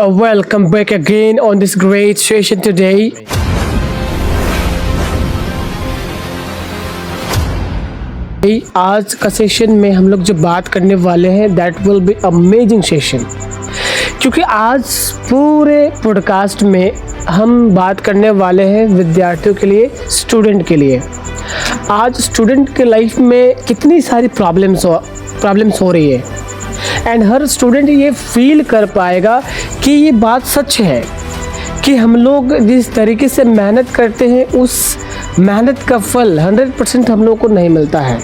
Welcome back again on this great session today. आज का session में हम लोग जो बात करने वाले हैं that will be amazing session, क्योंकि आज पूरे पॉडकास्ट में हम बात करने वाले हैं विद्यार्थियों के लिए, स्टूडेंट के लिए। आज स्टूडेंट के लाइफ में कितनी सारी प्रॉब्लम्स हो रही है एंड हर स्टूडेंट ये फील कर पाएगा कि ये बात सच है कि हम लोग जिस तरीके से मेहनत करते हैं उस मेहनत का फल 100% हम लोग को नहीं मिलता है।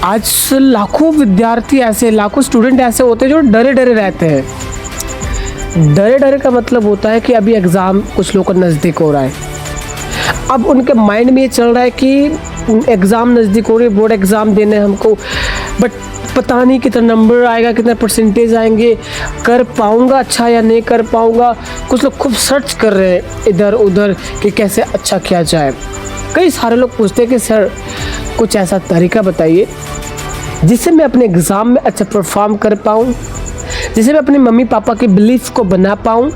आज लाखों विद्यार्थी ऐसे, लाखों स्टूडेंट ऐसे होते हैं जो डरे डरे रहते हैं। डरे डरे का मतलब होता है कि अभी एग्ज़ाम कुछ लोग का नज़दीक हो रहा है। अब उनके माइंड में ये चल रहा है कि एग्ज़ाम नज़दीक हो रही है, बोर्ड एग्ज़ाम देने हमको, बट पता नहीं कितना नंबर आएगा, कितना परसेंटेज आएंगे, कर पाऊँगा अच्छा या नहीं कर पाऊँगा। कुछ लोग खूब सर्च कर रहे हैं इधर उधर कि कैसे अच्छा किया जाए। कई सारे लोग पूछते हैं कि सर कुछ ऐसा तरीका बताइए जिससे मैं अपने एग्ज़ाम में अच्छा परफॉर्म कर पाऊँ, जिससे मैं अपने मम्मी पापा के बिलीफ को बना पाऊँ।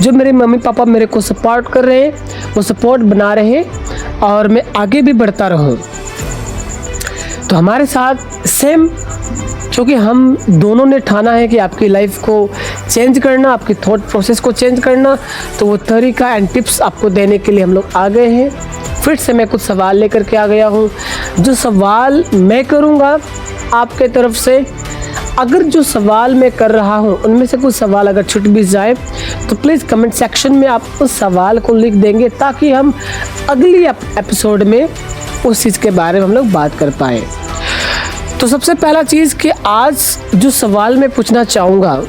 जो मेरे मम्मी पापा मेरे को सपोर्ट कर रहे हैं वो सपोर्ट बना रहे हैं और मैं आगे भी बढ़ता रहूँ। तो हमारे साथ सेम, क्योंकि हम दोनों ने ठाना है कि आपकी लाइफ को चेंज करना, आपकी थॉट प्रोसेस को चेंज करना, तो वो तरीका एंड टिप्स आपको देने के लिए हम लोग आ गए हैं। फिर से मैं कुछ सवाल लेकर के आ गया हूँ। जो सवाल मैं करूँगा आपके तरफ से, अगर जो सवाल मैं कर रहा हूँ उनमें से कुछ सवाल अगर छूट भी जाए तो प्लीज़ कमेंट सेक्शन में आप उस सवाल को लिख देंगे ताकि हम अगली एपिसोड में उस चीज़ के बारे में हम लोग बात कर पाएँ। तो सबसे पहला चीज़ कि आज जो सवाल मैं पूछना चाहूँगा,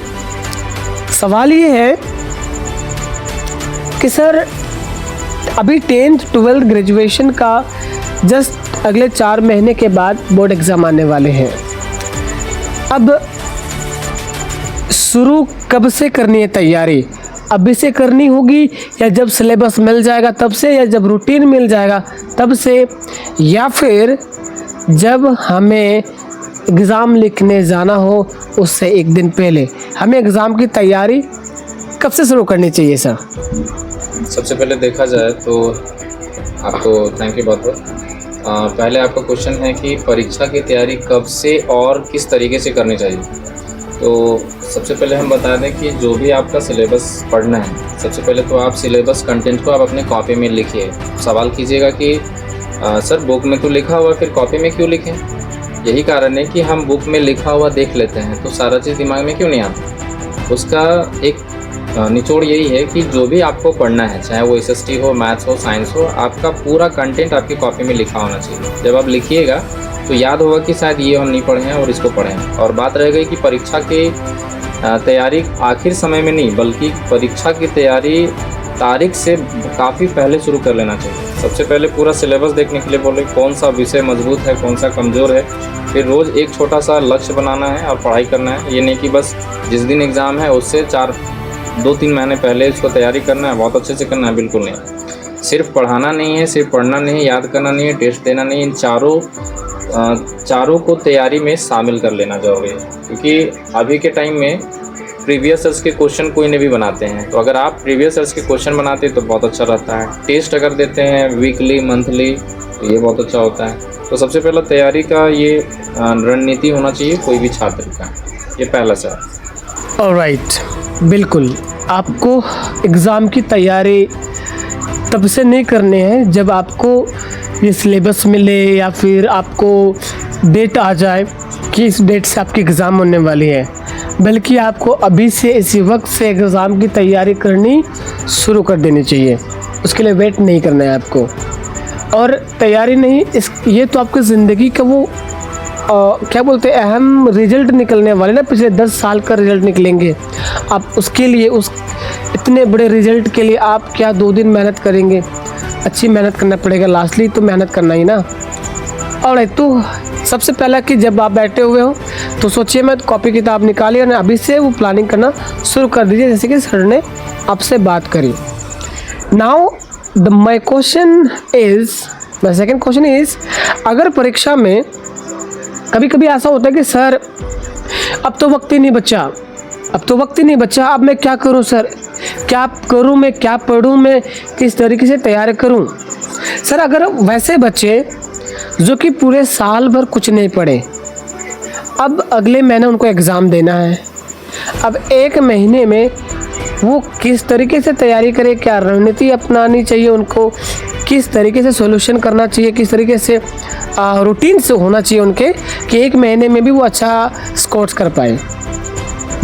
सवाल ये है कि सर अभी 10th 12th ग्रेजुएशन का जस्ट अगले 4 महीने के बाद बोर्ड एग्ज़ाम आने वाले हैं। अब शुरू कब से करनी है तैयारी? अभी से करनी होगी या जब सिलेबस मिल जाएगा तब से, या जब रूटीन मिल जाएगा तब से, या फिर जब हमें एग्ज़ाम लिखने जाना हो उससे एक दिन पहले? हमें एग्ज़ाम की तैयारी कब से शुरू करनी चाहिए सर? सबसे पहले देखा जाए तो आपको थैंक यू बहुत बहुत। पहले आपका क्वेश्चन है कि परीक्षा की तैयारी कब से और किस तरीके से करनी चाहिए। तो सबसे पहले हम बता दें कि जो भी आपका सिलेबस पढ़ना है, सबसे पहले तो आप सिलेबस कंटेंट को आप अपने कॉपी में लिखिए। सवाल कीजिएगा कि सर बुक में तो लिखा हुआ, फिर कॉपी में क्यों लिखें? यही कारण है कि हम बुक में लिखा हुआ देख लेते हैं तो सारा चीज़ दिमाग में क्यों नहीं आता। उसका एक निचोड़ यही है कि जो भी आपको पढ़ना है, चाहे वो SST हो, मैथ्स हो, साइंस हो, आपका पूरा कंटेंट आपकी कॉपी में लिखा होना चाहिए। जब आप लिखिएगा तो याद होगा कि शायद ये हम नहीं पढ़े हैं और इसको पढ़े हैं। और बात रह गई कि परीक्षा की तैयारी आखिर समय में नहीं, बल्कि परीक्षा की तैयारी तारीख से काफ़ी पहले शुरू कर लेना चाहिए। सबसे पहले पूरा सिलेबस देखने के लिए बोले कौन सा विषय मजबूत है, कौन सा कमज़ोर है। फिर रोज़ एक छोटा सा लक्ष्य बनाना है और पढ़ाई करना है। ये नहीं कि बस जिस दिन एग्ज़ाम है उससे 2-3 महीने पहले इसको तैयारी करना है, बहुत अच्छे से करना है, बिल्कुल नहीं। सिर्फ पढ़ाना नहीं है, सिर्फ पढ़ना नहीं है, याद करना नहीं है, टेस्ट देना नहीं है, इन चारों को तैयारी में शामिल कर लेना जरूरी है। क्योंकि अभी के टाइम में प्रीवियस ईयर्स के क्वेश्चन कोई नहीं भी बनाते हैं, तो अगर आप प्रीवियस ईयर्स के क्वेश्चन बनाते हैं तो बहुत अच्छा रहता है। टेस्ट अगर देते हैं वीकली, मंथली, तो ये बहुत अच्छा होता है। तो सबसे पहला तैयारी का ये रणनीति होना चाहिए कोई भी छात्र का, ये पहला सवाल। ऑलराइट, बिल्कुल आपको एग्ज़ाम की तैयारी तब से नहीं करनी है जब आपको ये सिलेबस मिले या फिर आपको डेट आ जाए कि इस डेट से आपकी एग्ज़ाम होने वाली है, बल्कि आपको अभी से इसी वक्त से एग्ज़ाम की तैयारी करनी शुरू कर देनी चाहिए। उसके लिए वेट नहीं करना है आपको। और तैयारी नहीं, ये तो आपकी ज़िंदगी का वो क्या बोलते हैं, अहम रिजल्ट निकलने वाले ना, पिछले 10 साल का रिजल्ट निकलेंगे। आप उसके लिए, उस इतने बड़े रिजल्ट के लिए आप क्या 2 दिन मेहनत करेंगे? अच्छी मेहनत करना पड़ेगा, लास्टली तो मेहनत करना ही ना। और तो सबसे पहला कि जब आप बैठे हुए हो तो सोचिए मत, कॉपी किताब निकालिए और अभी से वो प्लानिंग करना शुरू कर दीजिए, जैसे कि सर ने आपसे बात करी। Now my second question is, अगर परीक्षा में कभी कभी ऐसा होता है कि सर अब तो वक्त ही नहीं बचा, अब तो वक्त ही नहीं बचा, अब मैं क्या करूं सर, क्या करूं मैं, क्या पढूं मैं, किस तरीके से तैयार करूं। सर अगर वैसे बच्चे जो कि पूरे साल भर कुछ नहीं पढ़े, अब अगले महीने उनको एग्ज़ाम देना है, अब 1 महीने में वो किस तरीके से तैयारी करे, क्या रणनीति अपनानी चाहिए उनको, किस तरीके से सॉल्यूशन करना चाहिए, किस तरीके से रूटीन से होना चाहिए उनके कि 1 महीने में भी वो अच्छा स्कोर्स कर पाए।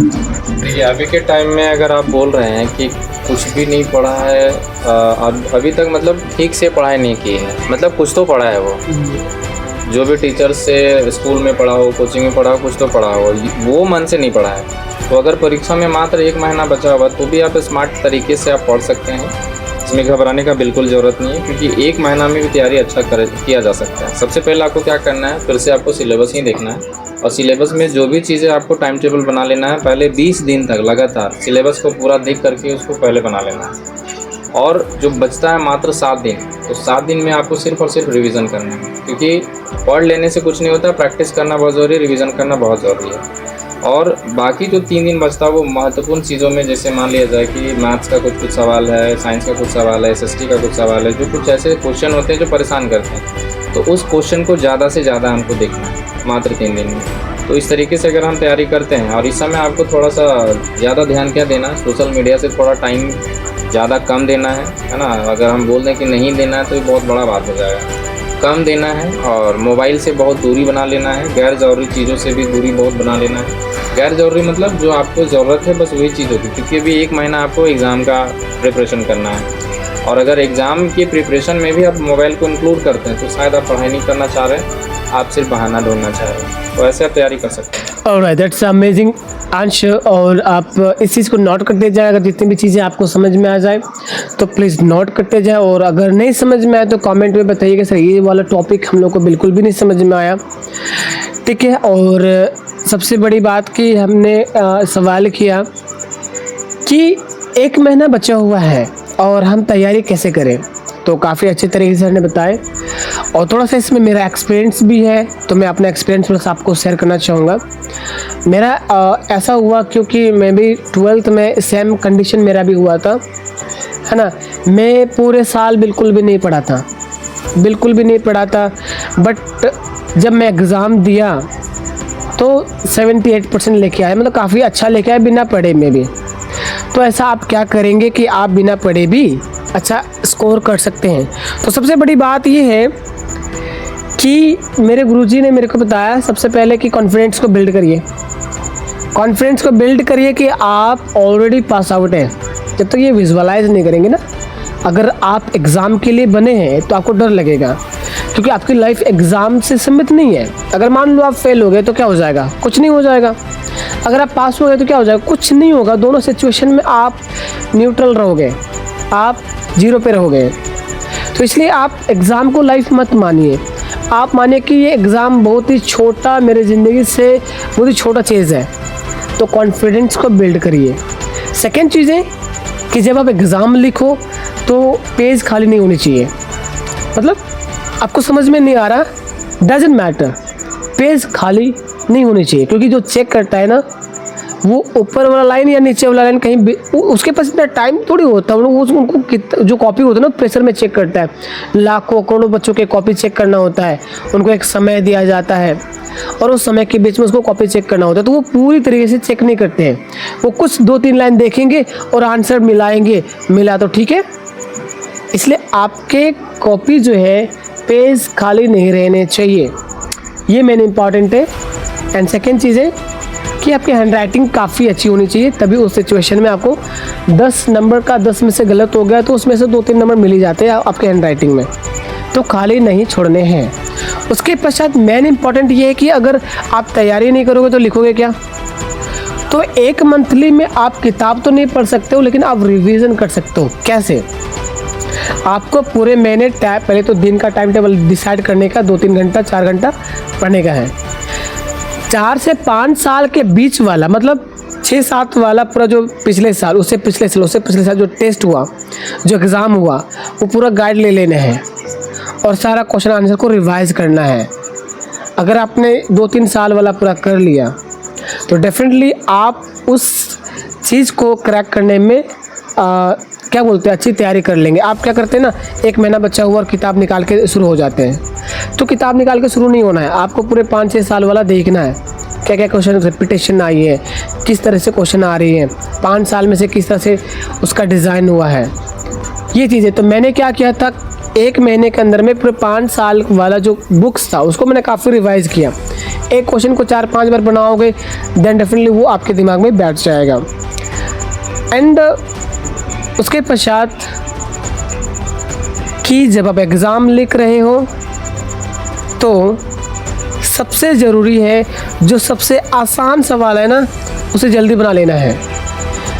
देखिए अभी के टाइम में अगर आप बोल रहे हैं कि कुछ भी नहीं पढ़ा है, अभी तक मतलब ठीक से पढ़ाई नहीं की है, मतलब कुछ तो पढ़ा है वो, जो भी टीचर से स्कूल में पढ़ा हो, कोचिंग में पढ़ा हो, कुछ तो पढ़ा हो, वो मन से नहीं पढ़ा है। तो अगर परीक्षा में मात्र 1 महीना बचा हुआ तो भी आप स्मार्ट तरीके से आप पढ़ सकते हैं, इसमें घबराने का बिल्कुल ज़रूरत नहीं है, क्योंकि 1 महीना में भी तैयारी अच्छा किया जा सकता है। सबसे पहले आपको क्या करना है, फिर से आपको सिलेबस ही देखना है, और सिलेबस में जो भी चीज़ें आपको टाइम टेबल बना लेना है, पहले 20 दिन तक लगातार सिलेबस को पूरा देख करके उसको पहले बना लेना है। और जो बचता है मात्र 7 दिन, तो 7 दिन में आपको सिर्फ और सिर्फ रिवीजन करना है, क्योंकि पढ़ लेने से कुछ नहीं होता, प्रैक्टिस करना बहुत ज़रूरी है, रिवीजन करना बहुत ज़रूरी है। और बाकी जो 3 दिन बचता है वो महत्वपूर्ण चीज़ों में, जैसे मान लिया जाए कि मैथ्स का कुछ सवाल है, साइंस का कुछ सवाल है, SST का कुछ सवाल है, जो कुछ ऐसे क्वेश्चन होते हैं जो परेशान करते हैं, तो उस क्वेश्चन को ज़्यादा से ज़्यादा हमको देखना है मात्र 3 दिन में। तो इस तरीके से अगर हम तैयारी करते हैं, और इस समय आपको थोड़ा सा ज़्यादा ध्यान क्या देना, सोशल मीडिया से थोड़ा टाइम ज़्यादा कम देना है ना। अगर हम बोल दें कि नहीं देना है तो ये बहुत बड़ा बात हो जाएगा, कम देना है। और मोबाइल से बहुत दूरी बना लेना है, गैर ज़रूरी चीज़ों से भी दूरी बहुत बना लेना है। गैर ज़रूरी मतलब जो आपको ज़रूरत है बस वही चीज़ होगी, क्योंकि अभी 1 महीना आपको एग्ज़ाम का प्रिपरेशन करना है, और अगर एग्ज़ाम की प्रिपरेशन में भी आप मोबाइल को इंक्लूड करते हैं तो शायद आप पढ़ाई नहीं करना चाह रहे हैं, आप सिर्फ बहाना ढूंढना चाह रहे हैं, तो ऐसे आप तैयारी कर सकते हैं। Alright, that's amazing answer. और आप इस चीज़ को नोट करते जाए, अगर जितनी भी चीज़ें आपको समझ में आ जाए तो प्लीज़ नोट करते जाए, और अगर नहीं समझ में आए तो कमेंट में बताइएगा सर ये वाला टॉपिक हम लोग को बिल्कुल भी नहीं समझ में आया, ठीक है। और सबसे बड़ी बात कि हमने सवाल किया कि 1 महीना बचा हुआ है और हम तैयारी कैसे करें, तो काफ़ी अच्छे तरीके से हमने बताए, और थोड़ा सा इसमें मेरा एक्सपीरियंस भी है, तो मैं अपना एक्सपीरियंस थोड़ा सा आपको शेयर करना चाहूँगा। मेरा ऐसा हुआ क्योंकि मैं भी 12th में सेम कंडीशन मेरा भी हुआ था, है ना। मैं पूरे साल बिल्कुल भी नहीं पढ़ा था, बिल्कुल भी नहीं पढ़ा था, बट जब मैं एग्ज़ाम दिया तो 78% लेके आया, मतलब काफ़ी अच्छा लेके आया बिना पढ़े में भी। तो ऐसा आप क्या करेंगे कि आप बिना पढ़े भी अच्छा स्कोर कर सकते हैं। तो सबसे बड़ी बात ये है कि मेरे गुरुजी ने मेरे को बताया सबसे पहले कि कॉन्फिडेंस को बिल्ड करिए, कॉन्फिडेंस को बिल्ड करिए कि आप ऑलरेडी पास आउट हैं। जब तक ये विजुअलाइज नहीं करेंगे ना, अगर आप एग्ज़ाम के लिए बने हैं तो आपको डर लगेगा, क्योंकि आपकी लाइफ एग्ज़ाम से सीमित नहीं है। अगर मान लो आप फेल हो गए तो क्या हो जाएगा, कुछ नहीं हो जाएगा। अगर आप पास हो गए तो क्या हो जाएगा, कुछ नहीं होगा। दोनों सिचुएशन में आप न्यूट्रल रहोगे, आप 0 पे रहोगे। तो इसलिए आप एग्ज़ाम को लाइफ मत मानिए, आप मानिए कि ये एग्ज़ाम बहुत ही छोटा, मेरे ज़िंदगी से बहुत ही छोटा चीज़ है। तो कॉन्फिडेंस को बिल्ड करिए। सेकेंड चीज़ है कि जब आप एग्ज़ाम लिखो तो पेज खाली नहीं होनी चाहिए। मतलब आपको समझ में नहीं आ रहा, डजेंट मैटर, पेज खाली नहीं होनी चाहिए, क्योंकि जो चेक करता है ना वो ऊपर वाला लाइन या नीचे वाला लाइन कहीं भी, उसके पास इतना टाइम थोड़ी होता है। उनको जो कॉपी होता है ना प्रेशर में चेक करता है, लाखों करोड़ों बच्चों के कॉपी चेक करना होता है, उनको एक समय दिया जाता है और उस समय के बीच में उसको कॉपी चेक करना होता है। तो वो पूरी तरीके से चेक नहीं करते हैं, वो कुछ 2-3 लाइन देखेंगे और आंसर मिलाएंगे, मिला तो ठीक है। इसलिए आपके कॉपी जो है पेज खाली नहीं रहने चाहिए, ये मेन इम्पॉर्टेंट है। एंड सेकेंड चीज़ है कि आपकी हैंड राइटिंग काफ़ी अच्छी होनी चाहिए, तभी उस सिचुएशन में आपको 10 नंबर का 10 में से गलत हो गया तो उसमें से 2-3 नंबर मिल ही जाते हैं आपके हैंड राइटिंग में, तो खाली नहीं छोड़ने हैं। उसके पश्चात मेन इम्पॉर्टेंट ये है कि अगर आप तैयारी नहीं करोगे तो लिखोगे क्या। तो 1 मंथली में आप किताब तो नहीं पढ़ सकते हो, लेकिन आप रिवीजन कर सकते हो। कैसे? आपको पूरे महीने पहले तो दिन का टाइम टेबल डिसाइड करने का, 2-3 घंटा 4 घंटा पढ़ने का है। 4 से 5 साल के बीच वाला, मतलब 6-7 वाला पूरा जो पिछले साल, उससे पिछले साल जो टेस्ट हुआ, जो एग्ज़ाम हुआ, वो पूरा गाइड ले लेना है और सारा क्वेश्चन आंसर को रिवाइज करना है। अगर आपने 2-3 साल वाला पूरा कर लिया तो डेफिनेटली आप उस चीज़ को क्रैक करने में क्या बोलते हैं, अच्छी तैयारी कर लेंगे। आप क्या करते हैं ना, 1 महीना बच्चा हुआ और किताब निकाल के शुरू हो जाते हैं। तो किताब निकाल के शुरू नहीं होना है, आपको पूरे 5-6 साल वाला देखना है, क्या क्या क्वेश्चन रिपीटेशन आई है, किस तरह से क्वेश्चन आ रही है, 5 साल में से किस तरह से उसका डिज़ाइन हुआ है, ये चीज़ें। तो मैंने क्या किया था, 1 महीने के अंदर में पूरे 5 साल वाला जो बुक्स था उसको मैंने काफ़ी रिवाइज़ किया। एक क्वेश्चन को 4-5 बार बनाओगे देन डेफिनेटली वो आपके दिमाग में बैठ जाएगा। एंड उसके पश्चात कि जब आप एग्ज़ाम लिख रहे हो तो सबसे ज़रूरी है जो सबसे आसान सवाल है ना उसे जल्दी बना लेना है।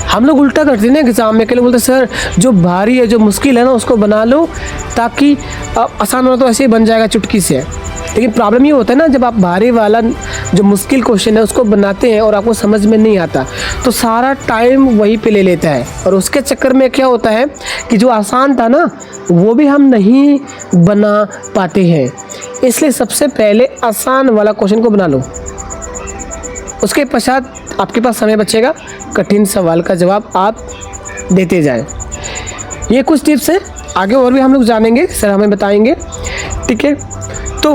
हम लोग उल्टा करते हैं ना एग्ज़ाम में, के लिए बोलते सर जो भारी है जो मुश्किल है ना उसको बना लो ताकि आसान वाला तो ऐसे ही बन जाएगा चुटकी से। लेकिन प्रॉब्लम ये होता है ना, जब आप भारी वाला जो मुश्किल क्वेश्चन है उसको बनाते हैं और आपको समझ में नहीं आता तो सारा टाइम वहीं पे ले लेता है, और उसके चक्कर में क्या होता है कि जो आसान था ना वो भी हम नहीं बना पाते हैं। इसलिए सबसे पहले आसान वाला क्वेश्चन को बना लो, उसके पश्चात आपके पास समय बचेगा, कठिन सवाल का जवाब आप देते जाएं। ये कुछ टिप्स हैं, आगे और भी हम लोग जानेंगे, सर हमें बताएंगे, ठीक है। तो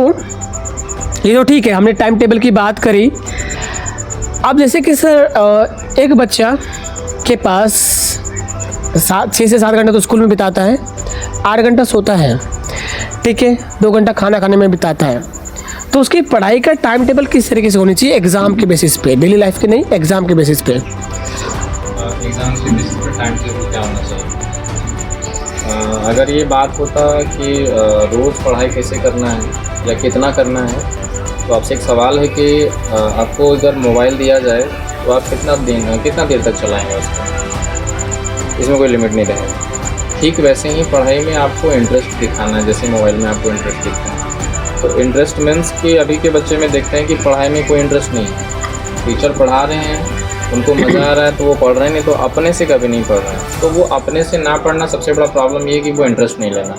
ये तो ठीक है, हमने टाइम टेबल की बात करी। अब जैसे कि सर एक बच्चा के पास 6 से 7 घंटा तो स्कूल में बिताता है, 8 घंटा सोता है, ठीक है, 2 घंटा खाना खाने में बिताता है, तो उसकी पढ़ाई का टाइम टेबल किस तरीके से होनी चाहिए एग्ज़ाम के बेसिस पे, डेली लाइफ के नहीं, एग्ज़ाम के बेसिस पे। एग्ज़ाम के बेसिस पे टाइम टेबल क्या होना चाहिए? अगर ये बात होता कि रोज़ पढ़ाई कैसे करना है या कितना करना है, तो आपसे एक सवाल है कि आपको अगर मोबाइल दिया जाए तो आप कितना देर तक चलाएंगे उसको, इसमें कोई लिमिट नहीं रहेगा। ठीक वैसे ही पढ़ाई में आपको इंटरेस्ट दिखाना है, जैसे मोबाइल में आपको इंटरेस्ट दिखता है। तो इंटरेस्ट मीन्स कि अभी के बच्चे में देखते हैं कि पढ़ाई में कोई इंटरेस्ट नहीं है, टीचर पढ़ा रहे हैं उनको मज़ा आ रहा है तो वो पढ़ रहे हैं, नहीं तो अपने से कभी नहीं पढ़ रहे हैं। तो वो अपने से ना पढ़ना, सबसे बड़ा प्रॉब्लम ये है कि वो इंटरेस्ट नहीं लेना।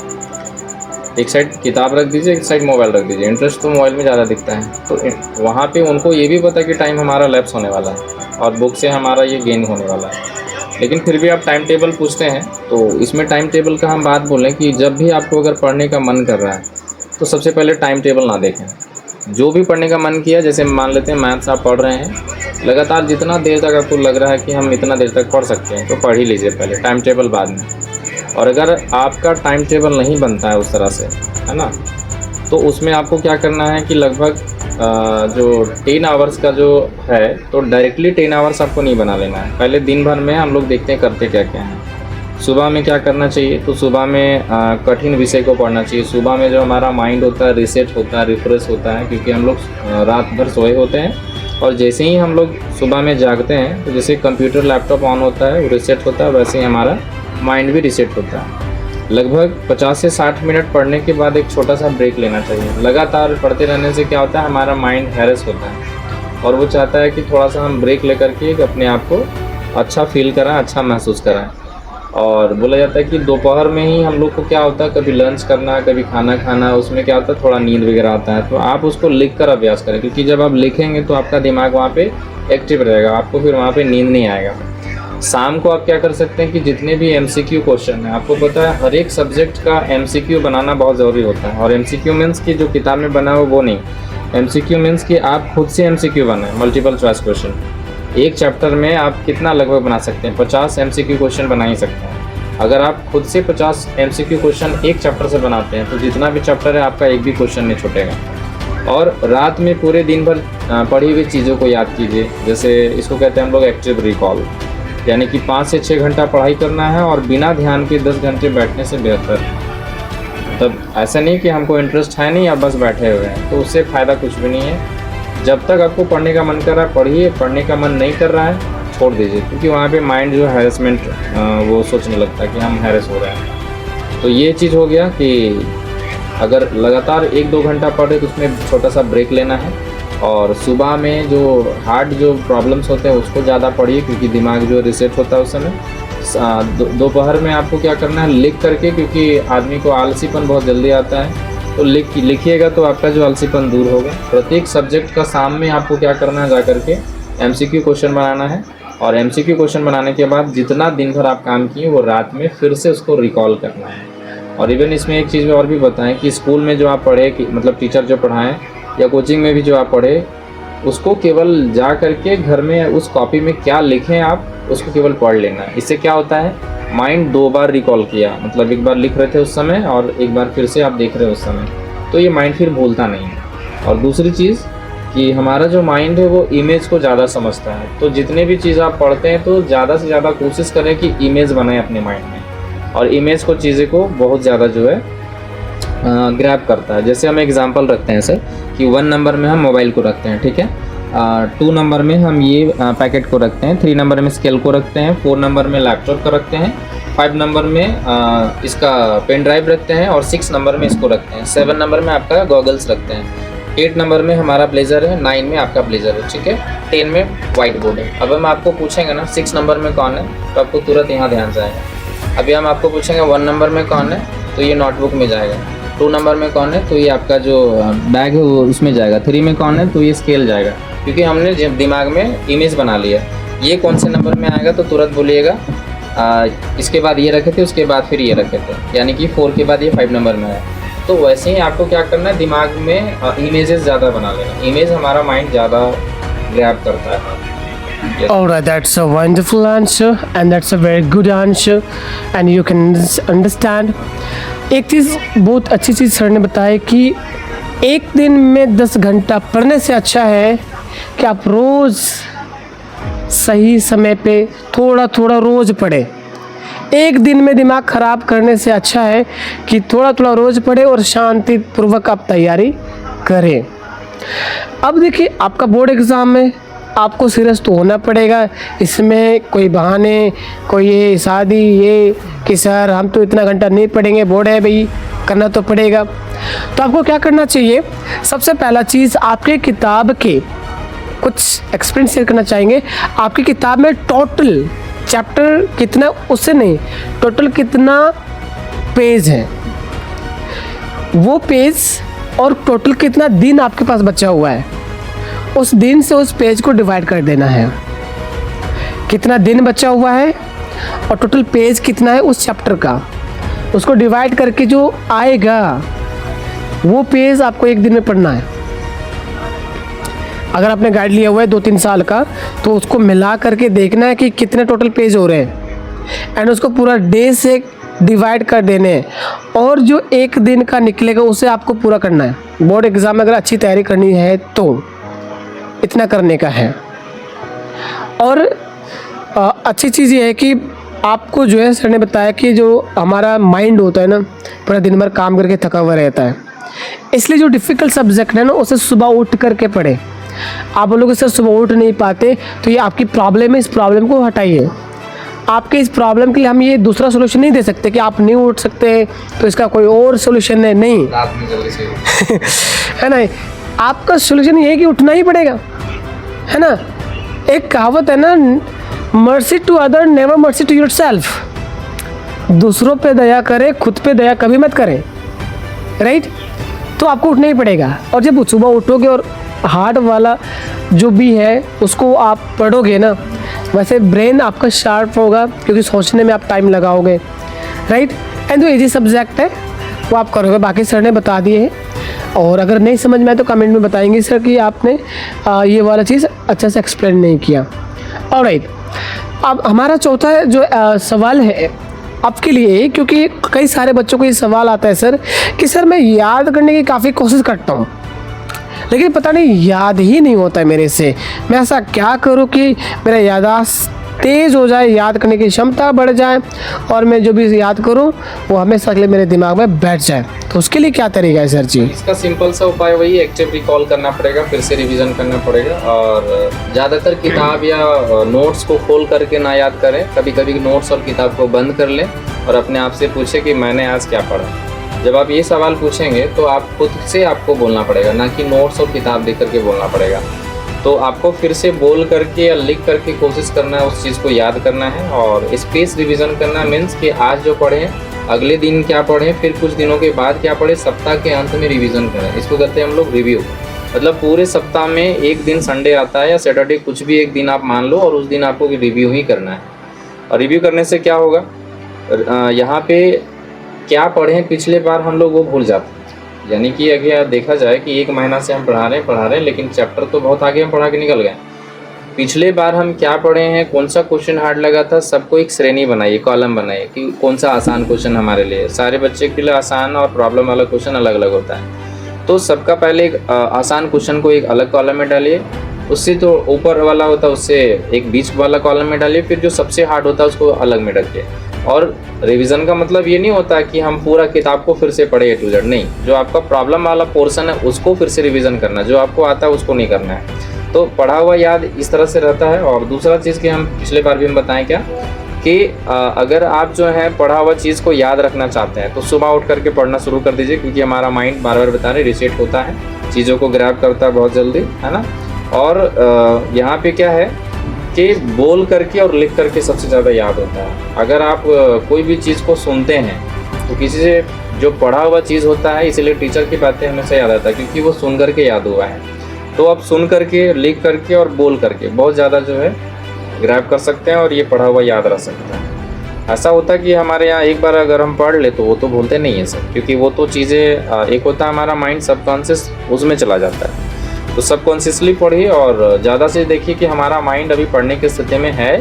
एक साइड किताब रख दीजिए, एक साइड मोबाइल रख दीजिए, इंटरेस्ट तो मोबाइल में ज़्यादा दिखता है। तो वहाँ पे उनको ये भी पता है कि टाइम हमारा लैप्स होने वाला है और बुक से हमारा ये गेन होने वाला है, लेकिन फिर भी आप टाइम टेबल पूछते हैं। तो इसमें टाइम टेबल का हम बात बोलें कि जब भी आपको अगर पढ़ने का मन कर रहा है तो सबसे पहले टाइम टेबल ना देखें। जो भी पढ़ने का मन किया, जैसे मान लेते हैं मैथ्स आप पढ़ रहे हैं, लगातार जितना देर तक आपको लग रहा है कि हम इतना देर तक पढ़ सकते हैं तो पढ़ ही लीजिए पहले, टाइम टेबल बाद में। और अगर आपका टाइम टेबल नहीं बनता है उस तरह से, है ना, तो उसमें आपको क्या करना है कि लगभग जो 10 आवर्स का जो है तो डायरेक्टली 10 आवर्स आपको नहीं बना लेना है। पहले दिन भर में हम लोग देखते हैं करते क्या क्या हैं। सुबह में क्या करना चाहिए, तो सुबह में कठिन विषय को पढ़ना चाहिए। सुबह में जो हमारा माइंड होता है रिसेट होता है, रिफ्रेश होता है, क्योंकि हम लोग रात भर सोए होते हैं और जैसे ही हम लोग सुबह में जागते हैं तो जैसे कंप्यूटर लैपटॉप ऑन होता है वो रिसेट होता है, वैसे ही हमारा माइंड भी रिसेट होता है। लगभग 50 से 60 मिनट पढ़ने के बाद एक छोटा सा ब्रेक लेना चाहिए। लगातार पढ़ते रहने से क्या होता है, हमारा माइंड हैरेस होता है और वो चाहता है कि थोड़ा सा हम ब्रेक लेकर के अपने आप को अच्छा फील कराएं, अच्छा महसूस कराएं। और बोला जाता है कि दोपहर में ही हम लोग को क्या होता है, कभी लंच करना, कभी खाना खाना, उसमें क्या होता है थोड़ा नींद वगैरह आता है। तो आप उसको लिख कर अभ्यास करें, क्योंकि जब आप लिखेंगे तो आपका दिमाग वहाँ पे एक्टिव रहेगा, आपको फिर वहाँ पे नींद नहीं आएगा। शाम को आप क्या कर सकते हैं कि जितने भी MCQ क्वेश्चन हैं, आपको पता है हर एक सब्जेक्ट का MCQ बनाना बहुत ज़रूरी होता है। और MCQ मीन्स कि जो किताब में बना हो वो नहीं, MCQ मीन्स कि आप खुद से MCQ बनाएं, मल्टीपल चॉइस क्वेश्चन। एक चैप्टर में आप कितना लगभग बना सकते हैं, 50 MCQ क्वेश्चन बना ही सकते हैं। अगर आप खुद से 50 MCQ क्वेश्चन एक चैप्टर से बनाते हैं तो जितना भी चैप्टर है आपका एक भी क्वेश्चन नहीं छूटेगा। और रात में पूरे दिन भर पढ़ी हुई चीज़ों को याद कीजिए, जैसे इसको कहते हैं हम लोग एक्टिव रिकॉल, यानी कि 5 से 6 घंटा पढ़ाई करना है और बिना ध्यान के 10 घंटे बैठने से बेहतर है। तब ऐसा नहीं कि हमको इंटरेस्ट है नहीं, आप बस बैठे हुए हैं, तो उससे फ़ायदा कुछ भी नहीं है। जब तक आपको पढ़ने का मन कर रहा है पढ़िए, पढ़ने का मन नहीं कर रहा है छोड़ दीजिए, क्योंकि वहाँ पे माइंड जो हैरेसमेंट वो सोचने लगता है कि हम हैरेस हो रहे हैं। तो ये चीज़ हो गया कि अगर लगातार 1-2 घंटा पढ़े तो उसमें छोटा सा ब्रेक लेना है। और सुबह में जो हार्ड जो प्रॉब्लम्स होते हैं उसको ज़्यादा पढ़िए, क्योंकि दिमाग जो रिसेट होता है उस समय। दोपहर में आपको क्या करना है, लिख करके, क्योंकि आदमी को आलसीपन बहुत जल्दी आता है, तो लिखिएगा तो आपका जो आलसीपन दूर होगा। प्रत्येक सब्जेक्ट का शाम में आपको क्या करना है, जा करके MCQ क्वेश्चन बनाना है और MCQ क्वेश्चन बनाने के बाद जितना दिन भर आप काम किए वो रात में फिर से उसको रिकॉल करना है। और इवन इसमें एक चीज़ में और भी बताएं कि स्कूल में जो आप पढ़े कि मतलब टीचर जो पढ़ाएं या कोचिंग में भी जो आप पढ़े उसको केवल जा करके घर में उस कॉपी में क्या लिखें आप उसको केवल पढ़ लेना है। इससे क्या होता है, माइंड 2 बार रिकॉल किया, मतलब एक बार लिख रहे थे उस समय और एक बार फिर से आप देख रहे हो उस समय, तो ये माइंड फिर भूलता नहीं है। और दूसरी चीज़ कि हमारा जो माइंड है वो इमेज को ज़्यादा समझता है, तो जितने भी चीज़ आप पढ़ते हैं तो ज़्यादा से ज़्यादा कोशिश करें कि इमेज बनाएं अपने माइंड में, और इमेज को चीज़ें को बहुत ज़्यादा जो है ग्रैब करता है। जैसे हम एग्जांपल रखते हैं सर कि 1 नंबर में हम मोबाइल को रखते हैं, ठीक है, 2 नंबर में हम ये पैकेट को रखते हैं, 3 नंबर में स्केल को रखते हैं, 4 नंबर में लैपटॉप को रखते हैं, 5 नंबर में इसका पेन ड्राइव रखते हैं और 6 नंबर में इसको रखते हैं, 7 नंबर में आपका गॉगल्स रखते हैं, 8 नंबर में हमारा ब्लेज़र है, 9 में आपका ब्लेज़र है, ठीक है, 10 में वाइट बोर्ड है। अब हम आपको पूछेंगे ना 6 नंबर में कौन है तो आपको तुरंत यहाँ ध्यान जाएगा। अभी हम आपको पूछेंगे 1 नंबर में कौन है तो ये नोटबुक में जाएगा, 2 नंबर में कौन है तो ये आपका जो बैग है वो उसमें जाएगा, 3 में कौन है तो ये स्केल जाएगा, क्योंकि हमने दिमाग में इमेज बना लिया। ये कौन से नंबर में आएगा तो तुरंत बोलिएगा इसके बाद ये रखे थे, उसके बाद फिर ये रखे थे, यानी कि 4 के बाद ये 5 नंबर में आया। तो वैसे ही आपको क्या करना है, दिमाग में इमेजेस ज़्यादा बना लेना, इमेज हमारा माइंड ज़्यादा ग्रैब करता है। Yes. Alright, that's a wonderful answer and that's a very good answer and you can understand. एक चीज़ बहुत अच्छी चीज़ सर ने बताया कि एक दिन में 10 घंटा पढ़ने से अच्छा है कि आप रोज़ सही समय पे थोड़ा थोड़ा रोज़ पढ़ें। एक दिन में दिमाग ख़राब करने से अच्छा है कि थोड़ा थोड़ा रोज़ पढ़े और शांतिपूर्वक आप तैयारी करें। अब देखिए आपका बोर्ड एग्ज़ाम है, आपको सीरियस तो होना पड़ेगा, इसमें कोई बहाने कोई ये शादी ये कि सर हम तो इतना घंटा नहीं पढ़ेंगे, बोर्ड है भाई करना तो पड़ेगा। तो आपको क्या करना चाहिए, सबसे पहला चीज़ आपके किताब के कुछ एक्सपीरियंस शेयर करना चाहेंगे। आपकी किताब में टोटल चैप्टर कितना, उससे नहीं, टोटल कितना पेज है वो पेज और टोटल कितना दिन आपके पास बचा हुआ है उस दिन से उस पेज को डिवाइड कर देना है। कितना दिन बचा हुआ है और टोटल पेज कितना है उस चैप्टर का, उसको डिवाइड करके जो आएगा वो पेज आपको एक दिन में पढ़ना है। अगर आपने गाइड लिया हुआ है 2-3 साल का तो उसको मिला करके देखना है कि कितने टोटल पेज हो रहे हैं एंड उसको पूरा डे से डिवाइड कर देने हैं और जो एक दिन का निकलेगा उसे आपको पूरा करना है। बोर्ड एग्ज़ाम में अगर अच्छी तैयारी करनी है तो इतना करने का है। और अच्छी चीज़ ये है कि आपको जो है सर ने बताया कि जो हमारा माइंड होता है ना पूरा दिन भर काम करके थका हुआ रहता है, इसलिए जो डिफ़िकल्ट सब्जेक्ट है ना उसे सुबह उठ करके पढ़े। आप बोलोगे सर सुबह उठ नहीं पाते, तो ये आपकी प्रॉब्लम है, इस प्रॉब्लम को हटाइए। आपके इस प्रॉब्लम के लिए हम ये दूसरा सोल्यूशन नहीं दे सकते कि आप नहीं उठ सकते तो इसका कोई और सोल्यूशन है, नहीं रात में जल्दी से है ना। आपका सोल्यूशन ये है कि उठना ही पड़ेगा, है ना। एक कहावत है ना, mercy to other never mercy to yourself. दूसरों पे दया करें, खुद पे दया कभी मत करें, राइट। तो आपको उठना ही पड़ेगा। और जब सुबह उठोगे और हार्ड वाला जो भी है उसको आप पढ़ोगे ना, वैसे ब्रेन आपका शार्प होगा क्योंकि सोचने में आप टाइम लगाओगे, राइट। एंड जो इजी सब्जेक्ट है वो आप करोगे, बाकी सर ने बता दिए हैं। और अगर नहीं समझ में आए तो कमेंट में बताएंगे सर कि आपने ये वाला चीज़ अच्छा से एक्सप्लेन नहीं किया। ऑलराइट, अब हमारा चौथा जो सवाल है आपके लिए, क्योंकि कई सारे बच्चों को ये सवाल आता है सर कि सर मैं याद करने की काफ़ी कोशिश करता हूँ लेकिन पता नहीं याद ही नहीं होता है मेरे से, मैं ऐसा क्या करूँ कि मेरा याददाश्त तेज़ हो जाए, याद करने की क्षमता बढ़ जाए और मैं जो भी याद करूँ वो हमेशा के लिए मेरे दिमाग में बैठ जाए। तो उसके लिए क्या तरीका है सर जी? इसका सिंपल सा उपाय वही एक्टिव रिकॉल करना पड़ेगा, फिर से रिवीजन करना पड़ेगा। और ज़्यादातर किताब या नोट्स को खोल करके ना याद करें, कभी कभी नोट्स और किताब को बंद कर लें और अपने आप से पूछें कि मैंने आज क्या पढ़ा। जब आप ये सवाल पूछेंगे तो आप खुद से आपको बोलना पड़ेगा, ना कि नोट्स और किताब देख करके बोलना पड़ेगा। तो आपको फिर से बोल करके या लिख करके कोशिश करना है, उस चीज़ को याद करना है और स्पेस रिवीजन करना। मीन्स कि आज जो पढ़े अगले दिन क्या पढ़ें, फिर कुछ दिनों के बाद क्या पढ़े, सप्ताह के अंत में रिवीजन करें। इसको कहते हैं हम लोग रिव्यू। मतलब पूरे सप्ताह में एक दिन संडे आता है या सैटरडे, कुछ भी एक दिन आप मान लो, और उस दिन आपको रिव्यू ही करना है। और रिव्यू करने से क्या होगा, यहाँ पे क्या पढ़ें पिछले बार हम लोग वो भूल जाते हैं। यानी कि अगर देखा जाए कि एक महीना से हम पढ़ा रहे हैं लेकिन चैप्टर तो बहुत आगे हम पढ़ा के निकल गए। पिछले बार हम क्या पढ़े हैं, कौन सा क्वेश्चन हार्ड लगा था, सबको एक श्रेणी बनाइए, कॉलम बनाइए कि कौन सा आसान क्वेश्चन हमारे लिए। सारे बच्चे के लिए आसान और प्रॉब्लम वाला क्वेश्चन अलग अलग होता है। तो सबका पहले एक आसान क्वेश्चन को एक अलग कॉलम में डालिए, उससे जो ऊपर वाला होता है उससे एक बीच वाला कॉलम में डालिए, फिर जो सबसे हार्ड होता है उसको अलग में रखिए। और रिवीजन का मतलब ये नहीं होता कि हम पूरा किताब को फिर से पढ़े A to Z, नहीं। जो आपका प्रॉब्लम वाला पोर्शन है उसको फिर से रिवीजन करना है, जो आपको आता है उसको नहीं करना है। तो पढ़ा हुआ याद इस तरह से रहता है। और दूसरा चीज़ कि हम पिछले बार भी हम बताएं क्या कि अगर आप जो है पढ़ा हुआ चीज़ को याद रखना चाहते हैं तो सुबह उठ करके पढ़ना शुरू कर दीजिए, क्योंकि हमारा माइंड बार बार बता रहे रिसेट होता है, चीज़ों को ग्रैब करता है बहुत जल्दी, है ना। और यहाँ पे क्या है कि बोल करके और लिख करके सबसे ज़्यादा याद होता है। अगर आप कोई भी चीज़ को सुनते हैं तो किसी से जो पढ़ा हुआ चीज़ होता है, इसीलिए टीचर की बातें हमेशा याद आता है, क्योंकि वो सुन करके याद हुआ है। तो आप सुन करके, लिख करके और बोल करके बहुत ज़्यादा जो है ग्रैब कर सकते हैं और ये पढ़ा हुआ याद रह सकता है। ऐसा होता है कि हमारे यहाँ एक बार अगर हम पढ़ ले तो वो तो भूलते नहीं है सर, क्योंकि वो तो चीज़ें एक होता है हमारा माइंड सबकॉन्शियस, उसमें चला जाता है। तो सबकॉन्शियसली पढ़िए और ज़्यादा से देखिए कि हमारा माइंड अभी पढ़ने की स्थिति में है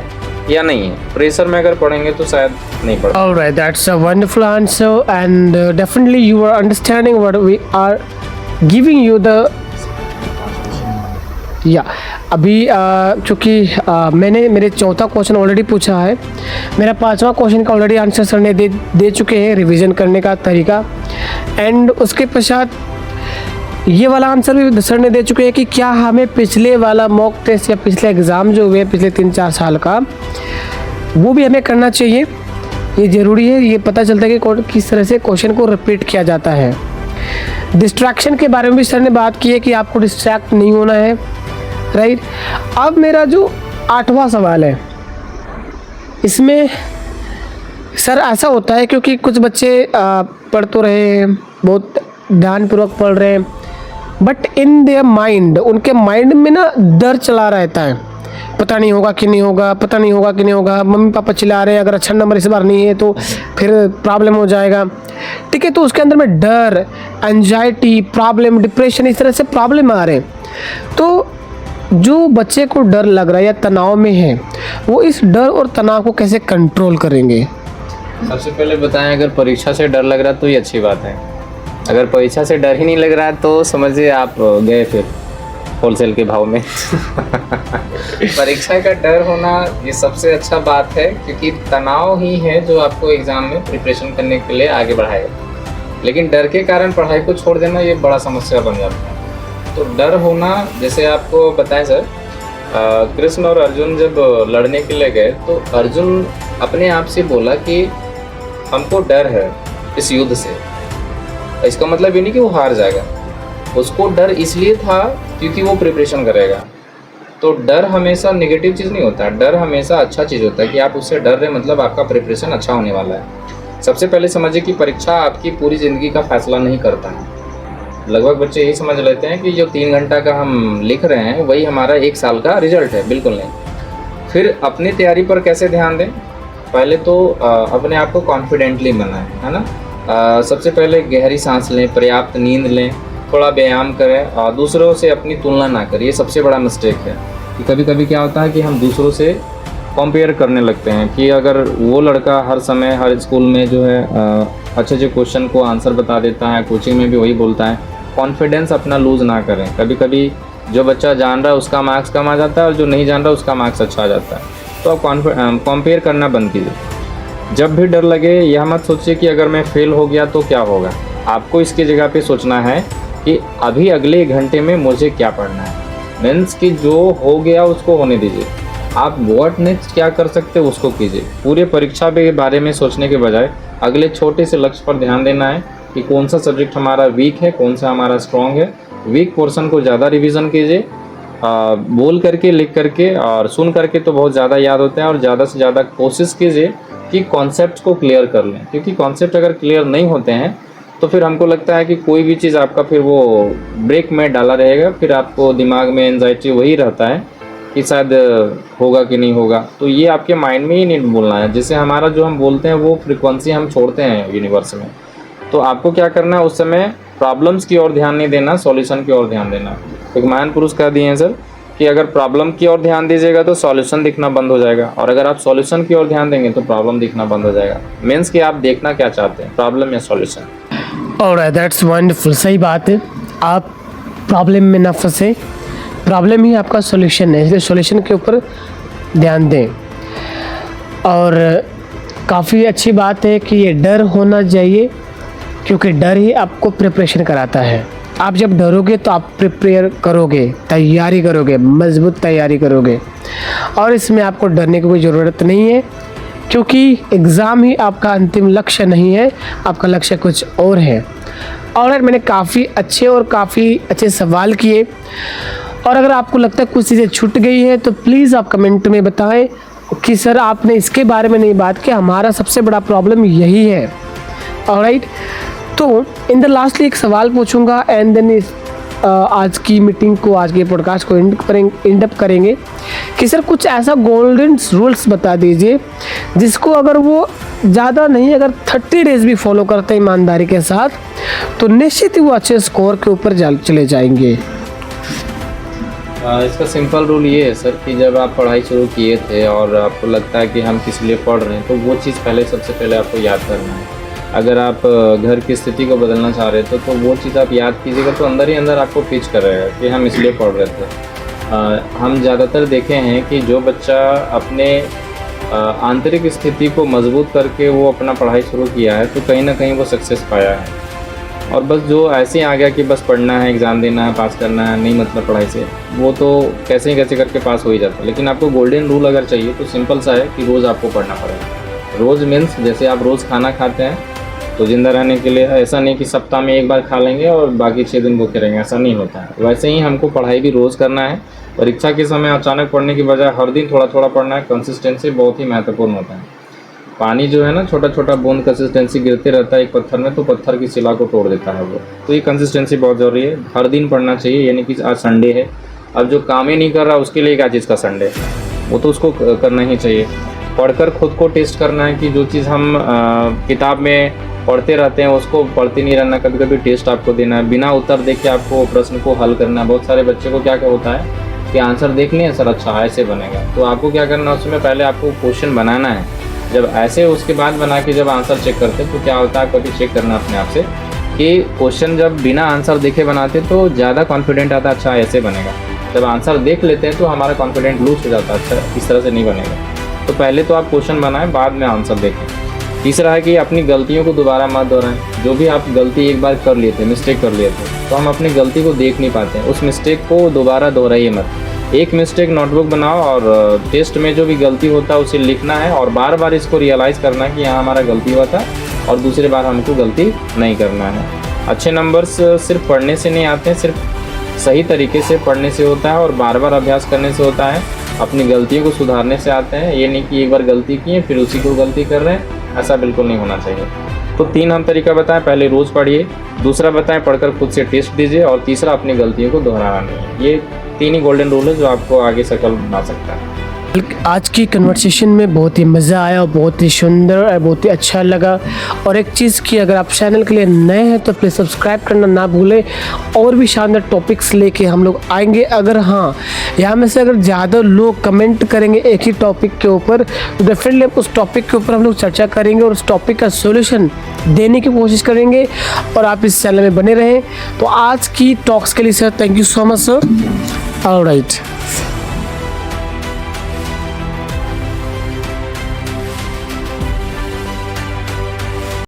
या नहीं है। प्रेशर में अगर पढ़ेंगे तो शायद नहीं पढ़। All right, that's a wonderful answer, and definitely you are understanding what we are giving you the अभी चूँकि मैंने मेरे चौथा क्वेश्चन ऑलरेडी पूछा है, मेरा पांचवा क्वेश्चन का ऑलरेडी आंसर सर ने दे चुके हैं, रिवीजन करने का तरीका। एंड उसके पश्चात ये वाला आंसर भी सर ने दे चुके हैं कि क्या हमें पिछले वाला मॉक टेस्ट या पिछले एग्ज़ाम जो हुए पिछले 3-4 साल का, वो भी हमें करना चाहिए। ये ज़रूरी है, ये पता चलता है कि किस तरह से क्वेश्चन को रिपीट किया जाता है। डिस्ट्रैक्शन के बारे में भी सर ने बात की है कि आपको डिस्ट्रैक्ट नहीं होना है, राइट। अब मेरा जो 8वां सवाल है, इसमें सर ऐसा होता है क्योंकि कुछ बच्चे पढ़ तो रहे हैं, बहुत ध्यानपूर्वक पढ़ रहे हैं, बट इन देयर माइंड, उनके माइंड में ना डर चला रहता है, पता नहीं होगा कि नहीं होगा, पता नहीं होगा कि नहीं होगा, मम्मी पापा चिल्ला रहे हैं अगर अच्छा नंबर इस बार नहीं है तो फिर प्रॉब्लम हो जाएगा, ठीक है। तो उसके अंदर में डर, एंजाइटी, प्रॉब्लम, डिप्रेशन, इस तरह से प्रॉब्लम आ रहे हैं। तो जो बच्चे को डर लग रहा है या तनाव में है, वो इस डर और तनाव को कैसे कंट्रोल करेंगे? सबसे पहले बताएं, अगर परीक्षा से डर लग रहा है तो ये अच्छी बात है। अगर परीक्षा से डर ही नहीं लग रहा है तो समझिए आप गए फिर होलसेल के भाव में। परीक्षा का डर होना ये सबसे अच्छा बात है, क्योंकि तनाव ही है जो आपको एग्ज़ाम में प्रिपरेशन करने के लिए आगे बढ़ाएगा। लेकिन डर के कारण पढ़ाई को छोड़ देना ये बड़ा समस्या बन जाता है। तो डर होना, जैसे आपको बताएं सर, कृष्ण और अर्जुन जब लड़ने के लिए गए तो अर्जुन अपने आप से बोला कि हमको डर है इस युद्ध से। इसका मतलब ये नहीं कि वो हार जाएगा, उसको डर इसलिए था क्योंकि वो प्रिपरेशन करेगा। तो डर हमेशा नेगेटिव चीज़ नहीं होता, डर हमेशा अच्छा चीज़ होता है कि आप उससे डर रहे, मतलब आपका प्रिपरेशन अच्छा होने वाला है। सबसे पहले समझिए कि परीक्षा आपकी पूरी ज़िंदगी का फैसला नहीं करता है। लगभग बच्चे यही समझ लेते हैं कि जो 3 घंटा का हम लिख रहे हैं वही हमारा 1 साल का रिजल्ट है, बिल्कुल नहीं। फिर अपनी तैयारी पर कैसे ध्यान दें? पहले तो अपने आप को कॉन्फिडेंटली बनाएं, है ना। सबसे पहले गहरी सांस लें, पर्याप्त नींद लें, थोड़ा व्यायाम करें और दूसरों से अपनी तुलना ना करें। ये सबसे बड़ा मिस्टेक है कि कभी कभी क्या होता है कि हम दूसरों से कंपेयर करने लगते हैं कि अगर वो लड़का हर समय हर स्कूल में जो है अच्छे क्वेश्चन को आंसर बता देता है, कोचिंग में भी वही बोलता है, कॉन्फिडेंस अपना लूज़ ना करें। कभी कभी जो बच्चा जान रहा है उसका मार्क्स कम आ जाता है और जो नहीं जान रहा उसका मार्क्स अच्छा आ जाता है। तो आप कंपेयर करना बंद कीजिए। जब भी डर लगे यह मत सोचिए कि अगर मैं फेल हो गया तो क्या होगा। आपको इसकी जगह पे सोचना है कि अभी अगले घंटे में मुझे क्या पढ़ना है। मीन्स कि जो हो गया उसको होने दीजिए, आप व्हाट नेक्स्ट क्या कर सकते हो उसको कीजिए। पूरे परीक्षा के बारे में सोचने के बजाय अगले छोटे से लक्ष्य पर ध्यान देना है कि कौन सा सब्जेक्ट हमारा वीक है, कौन सा हमारा स्ट्रॉन्ग है। वीक पोर्शन को ज़्यादा रिवीजन कीजिए, बोल करके, लिख करके और सुन करके तो बहुत ज़्यादा याद होता है। और ज़्यादा से ज़्यादा कोशिश कीजिए कि कॉन्सेप्ट को क्लियर कर लें, क्योंकि कॉन्सेप्ट अगर क्लियर नहीं होते हैं तो फिर हमको लगता है कि कोई भी चीज़ आपका फिर वो ब्रेक में डाला रहेगा, फिर आपको दिमाग में एंजाइटी वही रहता है कि शायद होगा कि नहीं होगा। तो ये आपके माइंड में ही नहीं बोलना है, जिससे हमारा जो हम बोलते हैं वो फ्रिक्वेंसी हम छोड़ते हैं यूनिवर्स में। तो आपको क्या करना है, उस समय प्रॉब्लम्स की ओर ध्यान नहीं देना, सॉल्यूशन की ओर ध्यान देना। एक महान पुरुष कह दिए हैं सर कि अगर प्रॉब्लम की ओर ध्यान दीजिएगा तो सॉल्यूशन दिखना बंद हो जाएगा, और अगर आप सॉल्यूशन की ओर ध्यान देंगे तो प्रॉब्लम दिखना बंद हो जाएगा। मीन्स कि आप देखना क्या चाहते हैं, प्रॉब्लम या सॉल्यूशन। Alright, that's wonderful. सही बात है, आप प्रॉब्लम में ना फंसे, प्रॉब्लम ही आपका सॉल्यूशन है, इसलिए सॉल्यूशन के ऊपर ध्यान दें। और काफ़ी अच्छी बात है कि ये डर होना चाहिए, क्योंकि डर ही आपको प्रिपरेशन कराता है। आप जब डरोगे तो आप प्रिपेयर करोगे, तैयारी करोगे, मजबूत तैयारी करोगे, और इसमें आपको डरने की कोई ज़रूरत नहीं है, क्योंकि एग्ज़ाम ही आपका अंतिम लक्ष्य नहीं है, आपका लक्ष्य कुछ और है। और मैंने काफ़ी अच्छे सवाल किए, और अगर आपको लगता है कुछ चीज़ें छूट गई है तो प्लीज़ आप कमेंट में बताएं कि सर आपने इसके बारे में नहीं बात की, हमारा सबसे बड़ा प्रॉब्लम यही है। ऑलराइट, तो इन द लास्टली एक सवाल पूछूंगा एंड देन आज की मीटिंग को, आज के पॉडकास्ट को एंड अप करेंगे कि सर कुछ ऐसा गोल्डन रूल्स बता दीजिए जिसको अगर वो ज़्यादा नहीं, अगर 30 डेज भी फॉलो करते हैं ईमानदारी के साथ, तो निश्चित ही वो अच्छे स्कोर के ऊपर चले जाएंगे। इसका सिंपल रूल ये है सर कि जब आप पढ़ाई शुरू किए थे और आपको लगता है कि हम किस लिए पढ़ रहे हैं, तो वो चीज़ सबसे पहले आपको याद करना है। अगर आप घर की स्थिति को बदलना चाह रहे थे तो वो चीज़ आप याद कीजिएगा, तो अंदर ही अंदर आपको पिच कर रहेगा कि हम इसलिए पढ़ रहे थे। हम ज़्यादातर देखे हैं कि जो बच्चा अपने आंतरिक स्थिति को मजबूत करके वो अपना पढ़ाई शुरू किया है, तो कहीं ना कहीं वो सक्सेस पाया है। और बस जो ऐसे ही आ गया कि बस पढ़ना है, एग्ज़ाम देना है, पास करना है, नहीं मतलब पढ़ाई से, वो तो कैसे करके पास हो ही जाता है। लेकिन आपको गोल्डन रूल अगर चाहिए तो सिंपल सा है कि रोज़ आपको पढ़ना पड़ेगा। रोज़ मीन्स जैसे आप रोज़ खाना खाते हैं तो ज़िंदा रहने के लिए, ऐसा नहीं कि सप्ताह में एक बार खा लेंगे और बाकी 6 दिन भूखे रहेंगे, ऐसा नहीं होता है। वैसे ही हमको पढ़ाई भी रोज़ करना है। परीक्षा के समय अचानक पढ़ने की बजाय हर दिन थोड़ा थोड़ा पढ़ना है। कंसिस्टेंसी बहुत ही महत्वपूर्ण होता है। पानी जो है ना, छोटा छोटा बूंद कंसिस्टेंसी गिरते रहता है एक पत्थर में, तो पत्थर की शिला को तोड़ देता है वो। तो ये कंसिस्टेंसी बहुत ज़रूरी है, हर दिन पढ़ना चाहिए। यानी कि आज संडे है, अब जो काम ही नहीं कर रहा उसके लिए क्या चीज़ का संडे, वो तो उसको करना ही चाहिए। पढ़कर खुद को टेस्ट करना है कि जो चीज़ हम किताब में पढ़ते रहते हैं उसको पढ़ते नहीं रहना, कभी कभी टेस्ट आपको देना है। बिना उत्तर देखे आपको प्रश्न को हल करना है। बहुत सारे बच्चे को क्या होता है कि आंसर देख लिया सर, अच्छा ऐसे बनेगा, तो आपको क्या करना है, उसमें पहले आपको क्वेश्चन बनाना है। जब ऐसे उसके बाद बना के जब आंसर चेक करते तो क्या होता है, कभी चेक करना अपने आप से कि क्वेश्चन जब बिना आंसर देखे बनाते तो ज़्यादा कॉन्फिडेंट आता है, अच्छा ऐसे बनेगा। जब आंसर देख लेते हैं तो हमारा कॉन्फिडेंट लूज हो जाता है, अच्छा इस तरह से नहीं बनेगा। तो पहले तो आप क्वेश्चन बनाएं, बाद में आंसर देखें। तीसरा है कि अपनी गलतियों को दोबारा मत दोहराएं। जो भी आप गलती एक बार कर लिए थे, मिस्टेक कर लिए थे, तो हम अपनी गलती को देख नहीं पाते हैं, उस मिस्टेक को दोबारा दोहराइए मत। एक मिस्टेक नोटबुक बनाओ और टेस्ट में जो भी गलती होता है उसे लिखना है, और बार बार इसको रियलाइज़ करना है कि यहाँ हमारा गलती हुआ था और दूसरी बार हमको गलती नहीं करना है। अच्छे नंबर्स सिर्फ पढ़ने से नहीं आते हैं, सिर्फ सही तरीके से पढ़ने से होता है और बार बार अभ्यास करने से होता है। अपनी गलतियों को सुधारने से आते हैं। ये नहीं कि एक बार गलती की है फिर उसी को गलती कर रहे हैं, ऐसा बिल्कुल नहीं होना चाहिए। तो 3 हम तरीका बताएं, पहले रोज़ पढ़िए, दूसरा बताएं पढ़कर खुद से टेस्ट दीजिए, और तीसरा अपनी गलतियों को दोहराना नहीं। ये 3 ही गोल्डन रूल है जो आपको आगे सफल बना सकता है। आज की कन्वर्सेशन में बहुत ही मज़ा आया और बहुत ही सुंदर और बहुत ही अच्छा लगा। और एक चीज़ कि अगर आप चैनल के लिए नए हैं तो प्लीज़ सब्सक्राइब करना ना भूलें, और भी शानदार टॉपिक्स लेके हम लोग आएंगे। अगर हाँ, यहाँ में से अगर ज़्यादा लोग कमेंट करेंगे एक ही टॉपिक के ऊपर, तो डेफिनेटली उस टॉपिक के ऊपर हम लोग चर्चा करेंगे और उस टॉपिक का सोल्यूशन देने की कोशिश करेंगे। और आप इस चैनल में बने रहें। तो आज की टॉक्स के लिए sir thank you so much sir. Alright.